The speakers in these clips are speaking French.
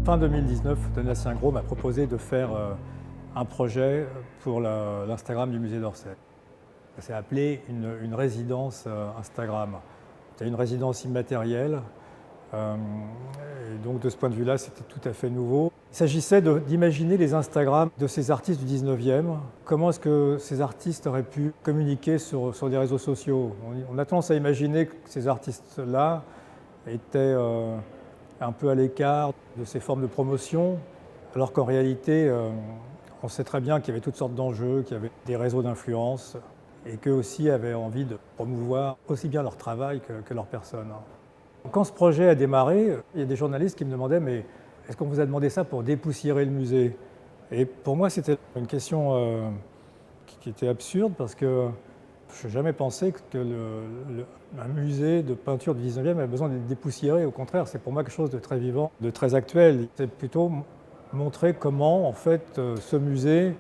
Fin 2019, Donatien Gros m'a proposé de faire un projet pour l'Instagram du musée d'Orsay. Ça s'est appelé une résidence Instagram. C'était une résidence immatérielle. Et donc de ce point de vue-là, c'était tout à fait nouveau. Il s'agissait d'imaginer les Instagrams de ces artistes du 19e. Comment est-ce que ces artistes auraient pu communiquer sur des réseaux sociaux? On a tendance à imaginer que ces artistes-là étaient un peu à l'écart de ces formes de promotion, alors qu'en réalité, on sait très bien qu'il y avait toutes sortes d'enjeux, qu'il y avait des réseaux d'influence, et qu'eux aussi avaient envie de promouvoir aussi bien leur travail que leur personne. Quand ce projet a démarré, il y a des journalistes qui me demandaient « mais est-ce qu'on vous a demandé ça pour dépoussiérer le musée ?» Et pour moi, c'était une question qui était absurde, parce que je n'ai jamais pensé qu'un musée de peinture du 19e avait besoin d'être dépoussiéré. Au contraire, c'est pour moi quelque chose de très vivant, de très actuel. C'est plutôt montrer comment, en fait, ce musée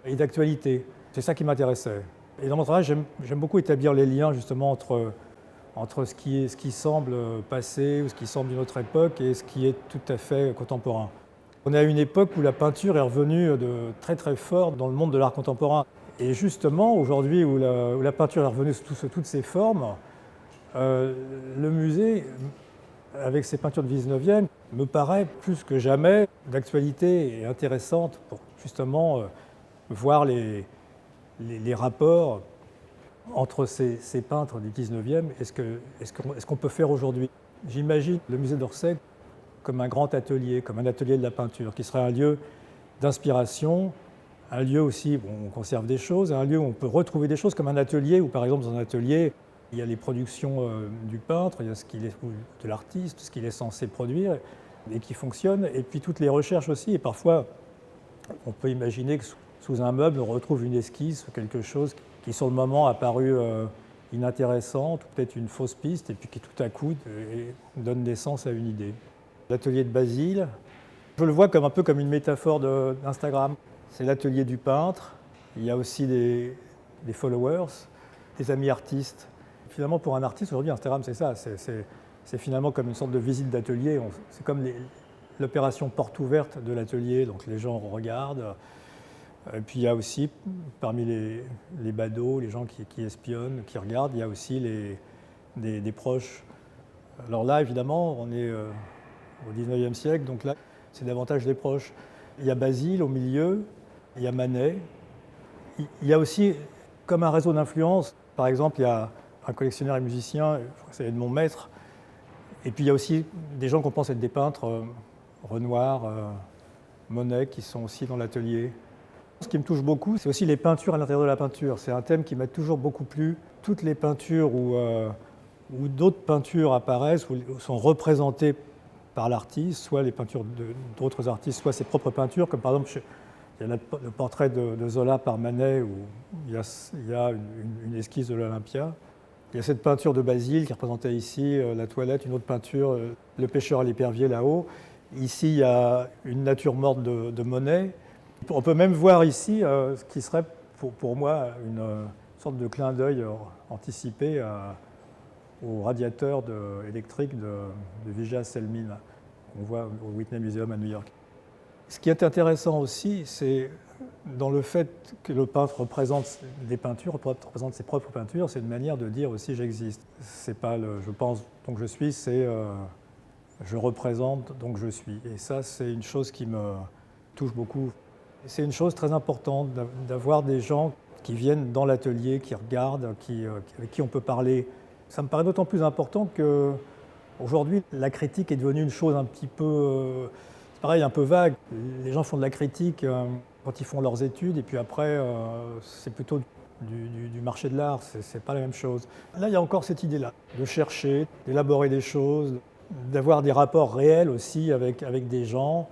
est d'actualité. C'est ça qui m'intéressait. Et dans mon travail, j'aime beaucoup établir les liens, justement, entre ce qui semble passé ou ce qui semble d'une autre époque et ce qui est tout à fait contemporain. On est à une époque où la peinture est revenue de très très fort dans le monde de l'art contemporain. Et justement, aujourd'hui où la peinture est revenue sous toutes ses formes, le musée, avec ses peintures du 19e, me paraît plus que jamais d'actualité et intéressante pour justement voir les rapports entre ces peintres du 19e et ce qu'on peut faire aujourd'hui. J'imagine le musée d'Orsay comme un grand atelier, comme un atelier de la peinture, qui serait un lieu d'inspiration, un lieu aussi où on conserve des choses, un lieu où on peut retrouver des choses, comme un atelier où, par exemple, dans un atelier, il y a les productions du peintre, il y a de l'artiste, ce qu'il est censé produire et qui fonctionne, et puis toutes les recherches aussi. Et parfois, on peut imaginer que sous un meuble, on retrouve une esquisse ou quelque chose qui, sur le moment, a paru inintéressante, ou peut-être une fausse piste, et puis qui, tout à coup, donne naissance à une idée. L'atelier de Basile, je le vois un peu comme une métaphore d'Instagram. C'est l'atelier du peintre, il y a aussi des followers, des amis artistes. Finalement, pour un artiste, aujourd'hui, Instagram, c'est ça. C'est finalement comme une sorte de visite d'atelier. C'est comme l'opération porte ouverte de l'atelier, donc les gens regardent. Et puis il y a aussi, parmi les badauds, les gens qui espionnent, qui regardent, il y a aussi des proches. Alors là, évidemment, on est au 19e siècle, donc là, c'est davantage des proches. Il y a Basile au milieu, il y a Manet. Il y a aussi, comme un réseau d'influence, par exemple, il y a un collectionneur et musicien, c'est Edmond Maître, et puis il y a aussi des gens qu'on pense être des peintres, Renoir, Monet, qui sont aussi dans l'atelier. Ce qui me touche beaucoup, c'est aussi les peintures à l'intérieur de la peinture. C'est un thème qui m'a toujours beaucoup plu. Toutes les peintures où d'autres peintures apparaissent, ou sont représentées par l'artiste, soit les peintures d'autres artistes, soit ses propres peintures, comme par exemple, il y a le portrait de Zola par Manet, où il y a une esquisse de l'Olympia. Il y a cette peinture de Basile qui représentait ici la toilette, une autre peinture, le pêcheur à l'épervier là-haut. Ici, il y a une nature morte de Monet. On peut même voir ici ce qui serait pour moi une sorte de clin d'œil anticipé au radiateur électrique de Vijay Selmin, qu'on voit au Whitney Museum à New York. Ce qui est intéressant aussi, c'est dans le fait que le peintre représente des peintures, représente ses propres peintures, c'est une manière de dire aussi j'existe. C'est pas je pense donc je suis, c'est je représente donc je suis. Et ça, c'est une chose qui me touche beaucoup. C'est une chose très importante d'avoir des gens qui viennent dans l'atelier, qui regardent, avec qui on peut parler. Ça me paraît d'autant plus important qu'aujourd'hui, la critique est devenue une chose un petit peu, c'est pareil, un peu vague. Les gens font de la critique quand ils font leurs études, et puis après, c'est plutôt du marché de l'art, c'est pas la même chose. Là, il y a encore cette idée-là, de chercher, d'élaborer des choses, d'avoir des rapports réels aussi avec des gens,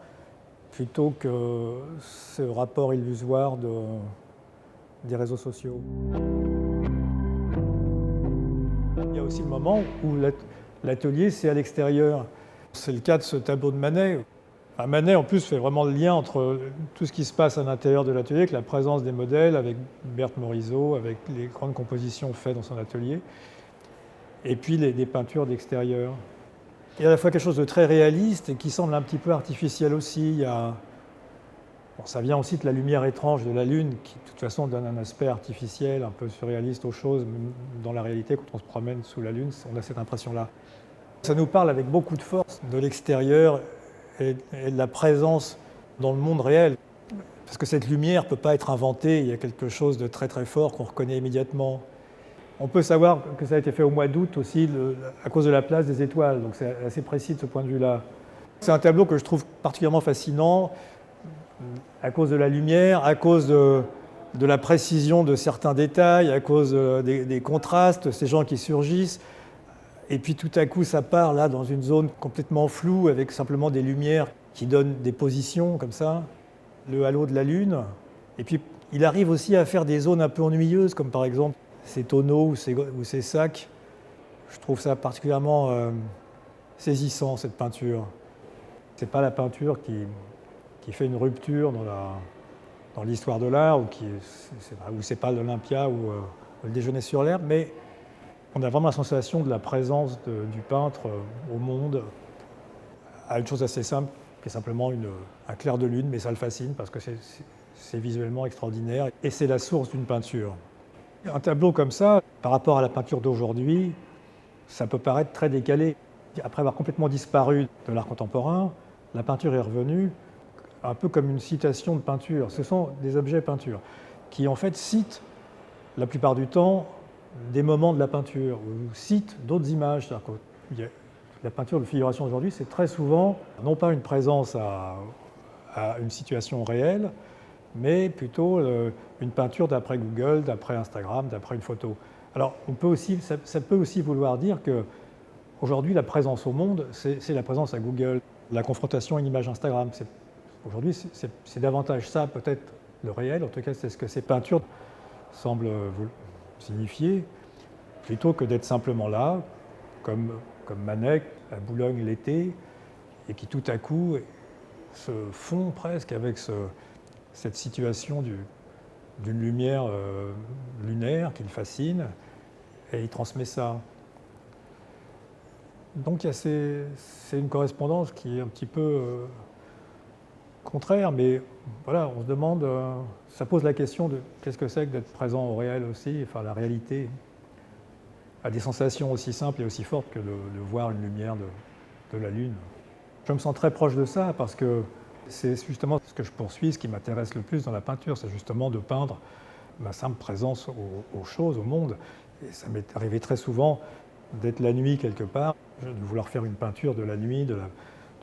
plutôt que ce rapport illusoire des réseaux sociaux. Il y a aussi le moment où l'atelier, c'est à l'extérieur. C'est le cas de ce tableau de Manet. Enfin, Manet, en plus, fait vraiment le lien entre tout ce qui se passe à l'intérieur de l'atelier, avec la présence des modèles, avec Berthe Morisot, avec les grandes compositions faites dans son atelier, et puis des peintures d'extérieur. Il y a à la fois quelque chose de très réaliste et qui semble un petit peu artificiel aussi. Bon, ça vient aussi de la lumière étrange de la Lune, qui de toute façon donne un aspect artificiel, un peu surréaliste aux choses. Même dans la réalité, quand on se promène sous la Lune, on a cette impression-là. Ça nous parle avec beaucoup de force de l'extérieur et de la présence dans le monde réel. Parce que cette lumière ne peut pas être inventée, il y a quelque chose de très très fort qu'on reconnaît immédiatement. On peut savoir que ça a été fait au mois d'août aussi à cause de la place des étoiles, donc c'est assez précis de ce point de vue-là. C'est un tableau que je trouve particulièrement fascinant à cause de la lumière, à cause de la précision de certains détails, à cause des contrastes, ces gens qui surgissent. Et puis tout à coup, ça part là dans une zone complètement floue avec simplement des lumières qui donnent des positions comme ça, le halo de la Lune. Et puis il arrive aussi à faire des zones un peu ennuyeuses, comme par exemple ces tonneaux ou ces sacs. Je trouve ça particulièrement saisissant, cette peinture. Ce n'est pas la peinture qui fait une rupture dans l'histoire de l'art, ou c'est pas l'Olympia ou le déjeuner sur l'herbe, mais on a vraiment la sensation de la présence du peintre au monde, à une chose assez simple, qui est simplement un clair de lune, mais ça le fascine parce que c'est visuellement extraordinaire et c'est la source d'une peinture. Un tableau comme ça, par rapport à la peinture d'aujourd'hui, ça peut paraître très décalé. Après avoir complètement disparu de l'art contemporain, la peinture est revenue un peu comme une citation de peinture. Ce sont des objets peinture qui en fait citent la plupart du temps des moments de la peinture ou citent d'autres images. La peinture de figuration aujourd'hui, c'est très souvent non pas une présence à une situation réelle, mais plutôt une peinture d'après Google, d'après Instagram, d'après une photo. Alors ça peut aussi vouloir dire qu'aujourd'hui, la présence au monde, c'est la présence à Google. La confrontation à une image Instagram, aujourd'hui, c'est davantage ça, peut-être le réel, en tout cas c'est ce que ces peintures semblent signifier, plutôt que d'être simplement là, comme Manet à Boulogne l'été, et qui tout à coup se fond presque avec cette situation d'une lumière lunaire qui le fascine, et il transmet ça. Donc c'est une correspondance qui est un petit peu contraire, mais voilà, on se demande, ça pose la question de qu'est-ce que c'est que d'être présent au réel aussi, enfin la réalité a des sensations aussi simples et aussi fortes que de voir une lumière de la Lune. Je me sens très proche de ça parce que c'est justement ce que je poursuis, ce qui m'intéresse le plus dans la peinture, c'est justement de peindre ma simple présence aux choses, au monde. Et ça m'est arrivé très souvent d'être la nuit quelque part, de vouloir faire une peinture de la nuit,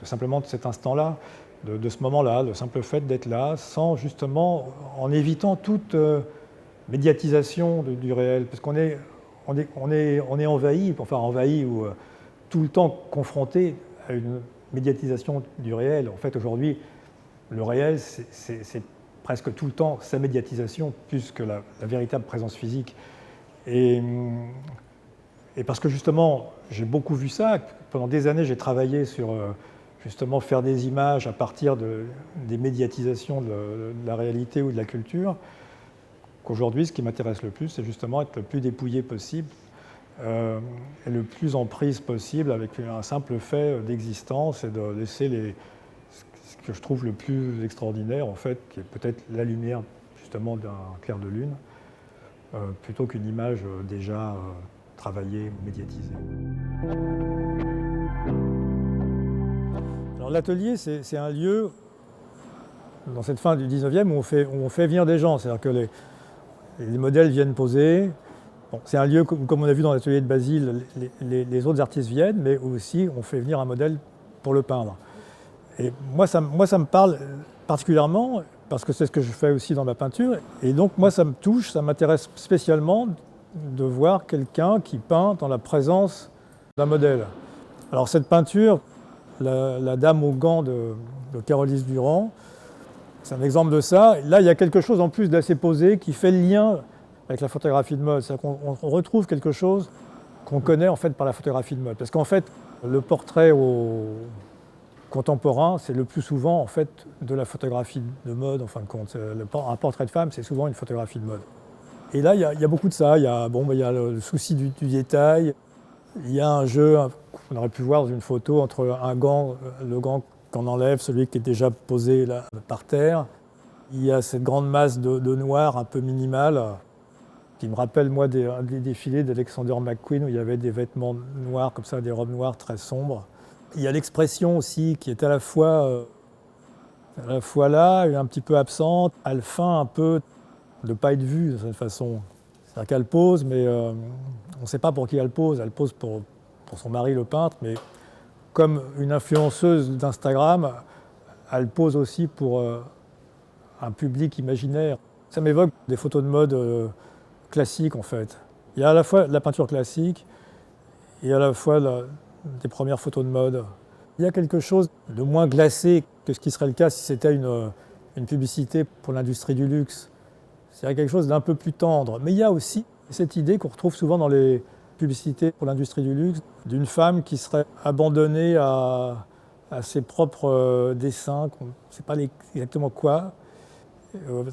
simplement de cet instant-là, de ce moment-là, le simple fait d'être là, sans justement, en évitant toute médiatisation du réel, parce qu'on est envahi, enfin envahi ou tout le temps confronté à une médiatisation du réel. En fait, aujourd'hui, le réel, c'est presque tout le temps sa médiatisation, plus que la véritable présence physique. Et parce que justement, j'ai beaucoup vu ça. Pendant des années, j'ai travaillé sur justement faire des images à partir des médiatisations de la réalité ou de la culture. Qu'aujourd'hui, ce qui m'intéresse le plus, c'est justement être le plus dépouillé possible et le plus en prise possible avec un simple fait d'existence et de laisser ce que je trouve le plus extraordinaire, en fait, qui est peut-être la lumière justement d'un clair de lune, plutôt qu'une image déjà travaillée ou médiatisée. Alors l'atelier, c'est un lieu, dans cette fin du 19e, où on fait venir des gens. C'est-à-dire que les modèles viennent poser. Bon, c'est un lieu, comme on a vu dans l'atelier de Basile, les autres artistes viennent, mais aussi on fait venir un modèle pour le peindre. Et moi, ça me parle particulièrement, parce que c'est ce que je fais aussi dans ma peinture. Et donc, moi, ça me touche, ça m'intéresse spécialement de voir quelqu'un qui peint dans la présence d'un modèle. Alors, cette peinture, la Dame aux gants de Carolise Durand, c'est un exemple de ça. Là, il y a quelque chose en plus d'assez posé qui fait le lien avec la photographie de mode. C'est-à-dire qu'on retrouve quelque chose qu'on connaît en fait par la photographie de mode. Parce qu'en fait, le portrait contemporain, c'est le plus souvent en fait de la photographie de mode. En fin de compte, un portrait de femme, c'est souvent une photographie de mode. Et là, il y a beaucoup de ça. Il y a le souci du détail. Il y a un jeu On aurait pu voir dans une photo entre un gant, le gant qu'on enlève, celui qui est déjà posé là, par terre. Il y a cette grande masse de noir un peu minimale qui me rappelle moi des défilés d'Alexander McQueen où il y avait des vêtements noirs comme ça, des robes noires très sombres. Il y a l'expression aussi qui est à la fois là et un petit peu absente. Elle feint un peu de ne pas être vue de cette façon. C'est-à-dire qu'elle pose, mais on ne sait pas pour qui elle pose. Elle pose pour son mari le peintre, mais comme une influenceuse d'Instagram, elle pose aussi pour un public imaginaire. Ça m'évoque des photos de mode classiques en fait. Il y a à la fois de la peinture classique et à la fois des premières photos de mode. Il y a quelque chose de moins glacé que ce qui serait le cas si c'était une publicité pour l'industrie du luxe. C'est quelque chose d'un peu plus tendre. Mais il y a aussi cette idée qu'on retrouve souvent dans les publicités pour l'industrie du luxe, d'une femme qui serait abandonnée à ses propres dessins, on ne sait pas exactement quoi.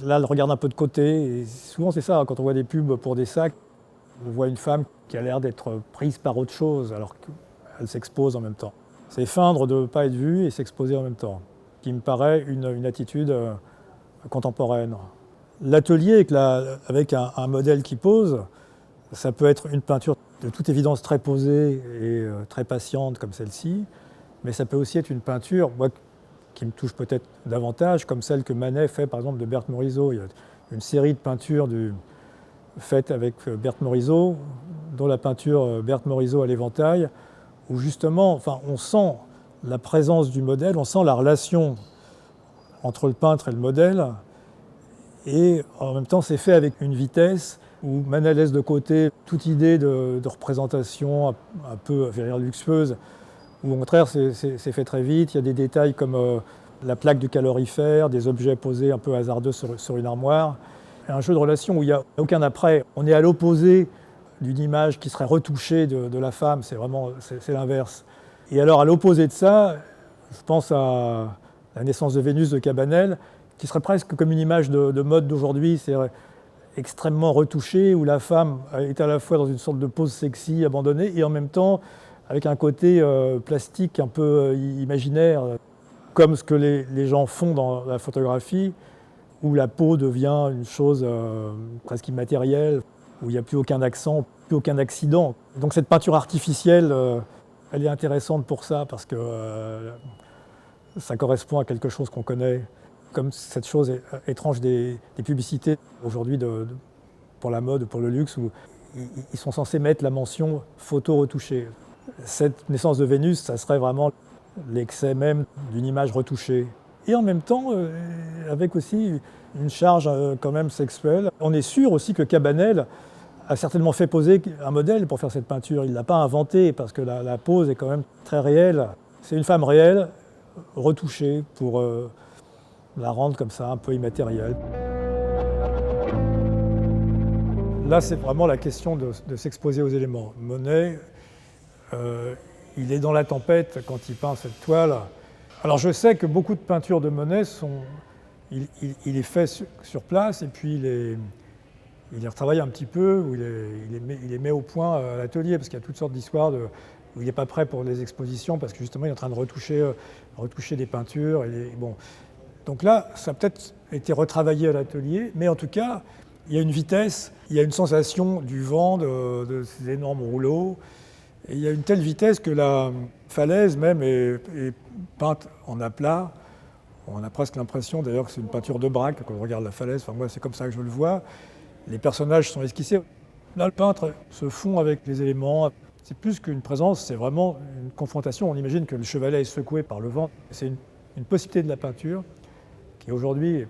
Là, elle regarde un peu de côté. Et souvent, c'est ça, quand on voit des pubs pour des sacs, on voit une femme qui a l'air d'être prise par autre chose, alors qu'elle s'expose en même temps. C'est feindre de ne pas être vue et s'exposer en même temps, qui me paraît une attitude contemporaine. L'atelier avec un modèle qui pose, ça peut être une peinture de toute évidence très posée et très patiente comme celle-ci, mais ça peut aussi être une peinture, moi, qui me touche peut-être davantage, comme celle que Manet fait par exemple de Berthe Morisot. Il y a une série de peintures faites avec Berthe Morisot, dont la peinture Berthe Morisot à l'éventail, où justement, enfin, on sent la présence du modèle, on sent la relation entre le peintre et le modèle, et en même temps c'est fait avec une vitesse où Manet laisse de côté toute idée de représentation un peu luxueuse, où au contraire c'est fait très vite. Il y a des détails comme la plaque du calorifère, des objets posés un peu hasardeux sur une armoire. Un jeu de relation où il n'y a aucun après. On est à l'opposé d'une image qui serait retouchée de la femme, c'est l'inverse. Et alors à l'opposé de ça, je pense à La naissance de Vénus de Cabanel, qui serait presque comme une image de mode d'aujourd'hui, c'est extrêmement retouchée, où la femme est à la fois dans une sorte de pose sexy, abandonnée, et en même temps avec un côté plastique un peu imaginaire, comme ce que les gens font dans la photographie, où la peau devient une chose presque immatérielle, où il n'y a plus aucun accent, plus aucun accident. Donc cette peinture artificielle, elle est intéressante pour ça, parce que ça correspond à quelque chose qu'on connaît, comme cette chose étrange des publicités aujourd'hui pour la mode, pour le luxe, où ils sont censés mettre la mention photo retouchée. Cette naissance de Vénus, ça serait vraiment l'excès même d'une image retouchée. Et en même temps, avec aussi une charge quand même sexuelle. On est sûr aussi que Cabanel a certainement fait poser un modèle pour faire cette peinture. Il ne l'a pas inventé parce que la pose est quand même très réelle. C'est une femme réelle, retouchée pour la rendre comme ça un peu immatérielle. Là, c'est vraiment la question de s'exposer aux éléments. Monet, il est dans la tempête quand il peint cette toile. Alors je sais que beaucoup de peintures de Monet il les fait sur place et puis il les retravaille un petit peu, ou il les met au point à l'atelier, parce qu'il y a toutes sortes d'histoires où il n'est pas prêt pour les expositions, parce que justement il est en train de retoucher des peintures. Bon. Donc là, ça a peut-être été retravaillé à l'atelier, mais en tout cas, il y a une vitesse, il y a une sensation du vent, de ces énormes rouleaux, et il y a une telle vitesse que la falaise même est peinte en aplat. On a presque l'impression d'ailleurs que c'est une peinture de Braque quand on regarde la falaise. Enfin, moi, c'est comme ça que je le vois. Les personnages sont esquissés. Là, le peintre se fond avec les éléments. C'est plus qu'une présence, c'est vraiment une confrontation. On imagine que le chevalet est secoué par le vent. C'est une possibilité de la peinture qui aujourd'hui ne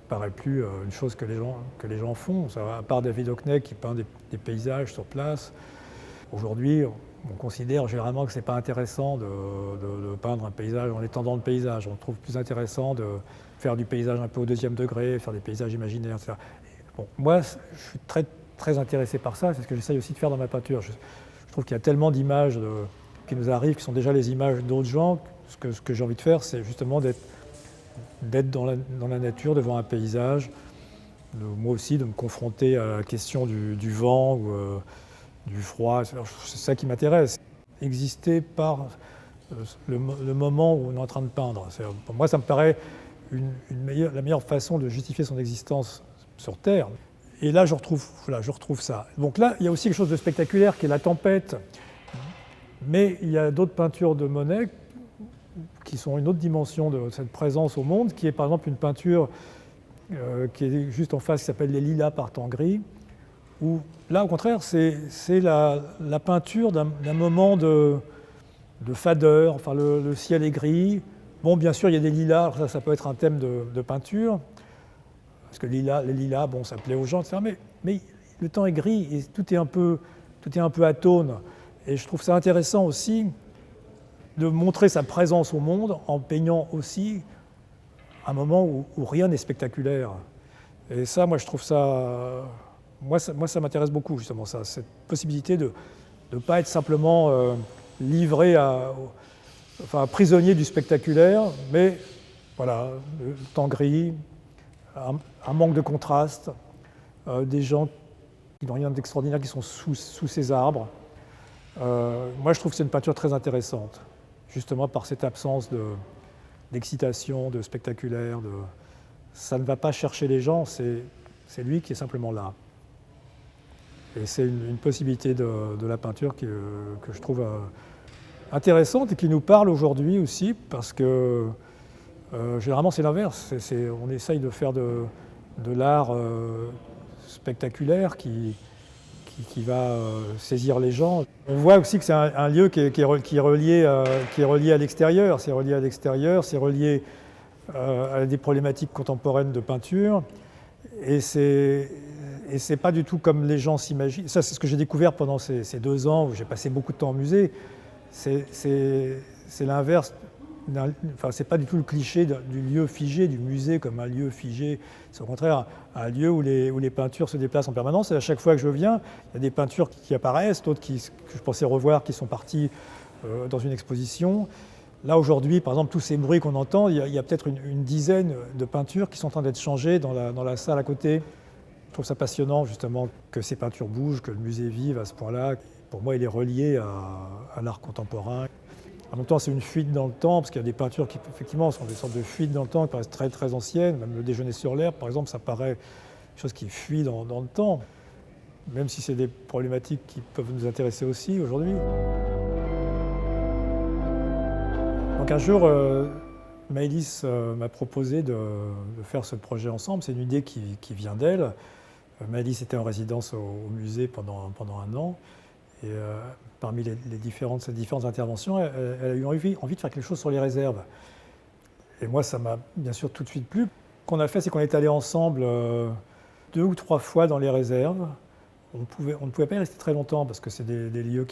paraît plus une chose que les gens font. À part David Hockney qui peint des paysages sur place. Aujourd'hui, on considère généralement que ce n'est pas intéressant de peindre un paysage en étendant le paysage. On trouve plus intéressant de faire du paysage un peu au deuxième degré, faire des paysages imaginaires, etc. Bon, moi, je suis très, très intéressé par ça. C'est ce que j'essaye aussi de faire dans ma peinture. Je trouve qu'il y a tellement d'images qui nous arrivent, qui sont déjà les images d'autres gens. Ce que j'ai envie de faire, c'est justement d'être dans la nature, devant un paysage. Moi aussi, de me confronter à la question du vent ou du froid. C'est ça qui m'intéresse. exister par le moment où on est en train de peindre. Pour moi, ça me paraît la meilleure façon de justifier son existence sur Terre. Et là, je retrouve ça. Donc là, il y a aussi quelque chose de spectaculaire qui est la tempête. Mais il y a d'autres peintures de Monet qui sont une autre dimension de cette présence au monde, qui est par exemple une peinture qui est juste en face, qui s'appelle Les Lilas par temps gris, où là, au contraire, c'est la peinture d'un moment de fadeur. Enfin, le ciel est gris. Bon, bien sûr, il y a des lilas, alors ça peut être un thème de peinture, parce que les lilas, bon, ça plaît aux gens, etc. Mais le temps est gris et tout est un peu atone. Et je trouve ça intéressant aussi de montrer sa présence au monde en peignant aussi un moment où rien n'est spectaculaire. Et ça, moi, je trouve ça... Moi, ça m'intéresse beaucoup, justement, ça, cette possibilité de ne pas être simplement livré prisonnier du spectaculaire, mais voilà, le temps gris, un manque de contraste, des gens qui n'ont rien d'extraordinaire, qui sont sous ces arbres. Moi, je trouve que c'est une peinture très intéressante, justement par cette absence d'excitation, de spectaculaire. Ça ne va pas chercher les gens, c'est lui qui est simplement là. Et c'est une possibilité de la peinture que je trouve intéressante et qui nous parle aujourd'hui aussi, parce que généralement c'est l'inverse. On essaye de faire de l'art spectaculaire qui va saisir les gens. On voit aussi que c'est un lieu qui est relié à l'extérieur. C'est relié à l'extérieur, c'est relié à des problématiques contemporaines de peinture. Et c'est pas du tout comme les gens s'imaginent. Ça, c'est ce que j'ai découvert pendant ces 2 ans où j'ai passé beaucoup de temps au musée. C'est l'inverse. Enfin, c'est pas du tout le cliché du lieu figé, du musée comme un lieu figé. C'est au contraire un lieu où les peintures se déplacent en permanence. Et à chaque fois que je viens, il y a des peintures qui apparaissent, d'autres que je pensais revoir, qui sont parties dans une exposition. Là, aujourd'hui, par exemple, tous ces bruits qu'on entend, il y a peut-être une dizaine de peintures qui sont en train d'être changées dans la salle à côté. Je trouve ça passionnant, justement, que ces peintures bougent, que le musée vive à ce point-là. Pour moi, il est relié à l'art contemporain. En même temps, c'est une fuite dans le temps, parce qu'il y a des peintures qui, effectivement, sont des sortes de fuites dans le temps, qui paraissent très, très anciennes. Même le Déjeuner sur l'herbe, par exemple, ça paraît quelque chose qui fuit dans le temps, même si c'est des problématiques qui peuvent nous intéresser aussi aujourd'hui. Donc un jour, Maëlys m'a proposé de faire ce projet ensemble. C'est une idée qui vient d'elle. Maëlys était en résidence au musée pendant 1 an. Et parmi ses différentes interventions, elle a eu envie de faire quelque chose sur les réserves. Et moi, ça m'a bien sûr tout de suite plu. Ce qu'on a fait, c'est qu'on est allés ensemble 2 ou 3 fois dans les réserves. On ne pouvait pas y rester très longtemps parce que c'est des lieux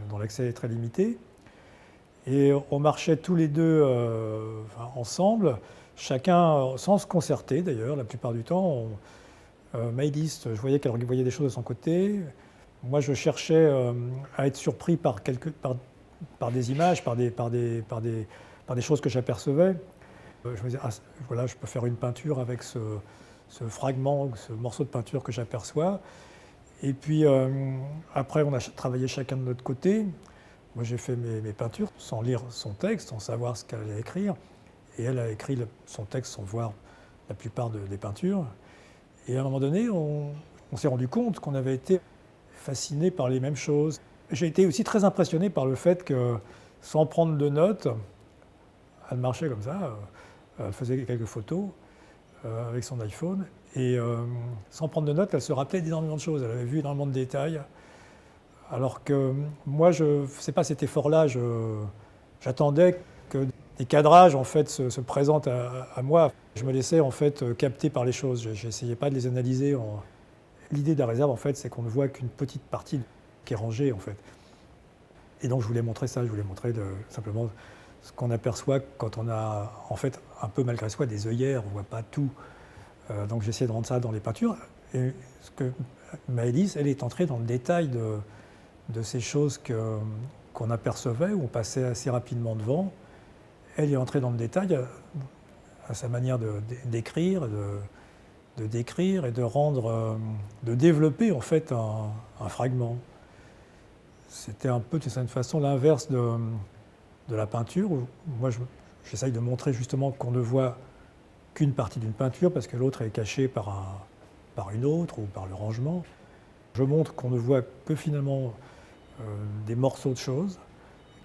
dont l'accès est très limité. Et on marchait tous les deux ensemble, chacun sans se concerter d'ailleurs, la plupart du temps. Maëlys, je voyais qu'elle voyait des choses de son côté. Moi, je cherchais à être surpris par des images, par des choses que j'apercevais. Je me disais, voilà, je peux faire une peinture avec ce fragment, ce morceau de peinture que j'aperçois. Et puis après, on a travaillé chacun de notre côté. Moi, j'ai fait mes peintures sans lire son texte, sans savoir ce qu'elle allait écrire. Et elle a écrit son texte sans voir la plupart des peintures. Et à un moment donné, on s'est rendu compte qu'on avait été fascinés par les mêmes choses. J'ai été aussi très impressionné par le fait que, sans prendre de notes, elle marchait comme ça, elle faisait quelques photos avec son iPhone. Et sans prendre de notes, elle se rappelait d'énormément de choses. Elle avait vu énormément de détails. Alors que moi, je ne sais pas cet effort-là, j'attendais que des cadrages en fait, se présentent à moi. Je me laissais en fait capter par les choses, je n'essayais pas de les analyser. L'idée de la réserve, en fait, c'est qu'on ne voit qu'une petite partie qui est rangée, en fait. Et donc, je voulais montrer ça, je voulais montrer simplement ce qu'on aperçoit quand on a, en fait, un peu malgré soi, des œillères, on ne voit pas tout. Donc, j'ai essayé de rendre ça dans les peintures. Et ce que Maëlys, elle est entrée dans le détail de ces choses qu'on apercevait, où on passait assez rapidement devant. Elle est entrée dans le détail à sa manière d'écrire, de décrire et de développer en fait un fragment. c'était un peu, de certaine façon, l'inverse de la peinture, où moi, j'essaye de montrer justement qu'on ne voit qu'une partie d'une peinture, parce que l'autre est cachée par une autre ou par le rangement. Je montre qu'on ne voit que finalement des morceaux de choses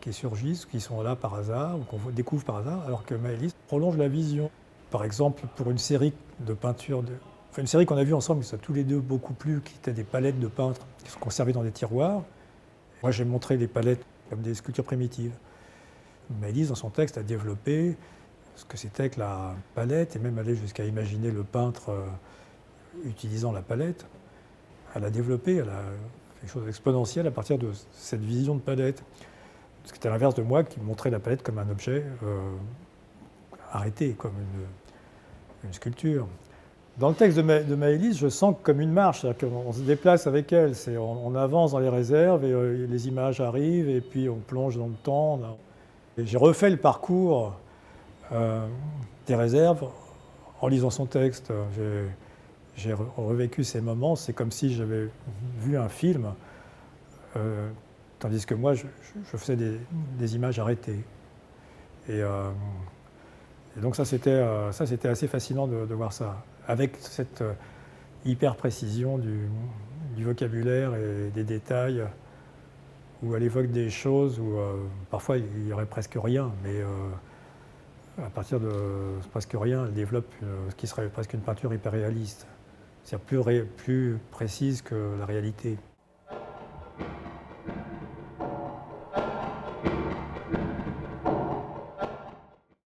qui surgissent, qui sont là par hasard, ou qu'on découvre par hasard, alors que Maëlys prolonge la vision. Par exemple, pour une série de peintures, enfin une série qu'on a vue ensemble, qui nous a tous les deux beaucoup plu, qui étaient des palettes de peintres qui sont conservées dans des tiroirs. Moi, j'ai montré les palettes comme des sculptures primitives. Maëlys, dans son texte, a développé ce que c'était que la palette, et même allé jusqu'à imaginer le peintre utilisant la palette. Elle a développé, elle a fait quelque chose d'exponentiel à partir de cette vision de palette. Ce qui était à l'inverse de moi, qui montrait la palette comme un objet arrêté, comme une sculpture. Dans le texte de Maëlys, je sens comme une marche, c'est-à-dire qu'on se déplace avec elle, on avance dans les réserves, et les images arrivent, et puis on plonge dans le temps. Et j'ai refait le parcours des réserves en lisant son texte. J'ai revécu ces moments, c'est comme si j'avais vu un film, tandis que moi, je faisais des images arrêtées. Et donc ça, c'était assez fascinant de voir ça, avec cette hyper précision du vocabulaire et des détails, où elle évoque des choses où parfois il n'y aurait presque rien, mais à partir de presque rien, elle développe ce qui serait presque une peinture hyper réaliste, c'est-à-dire plus précise que la réalité.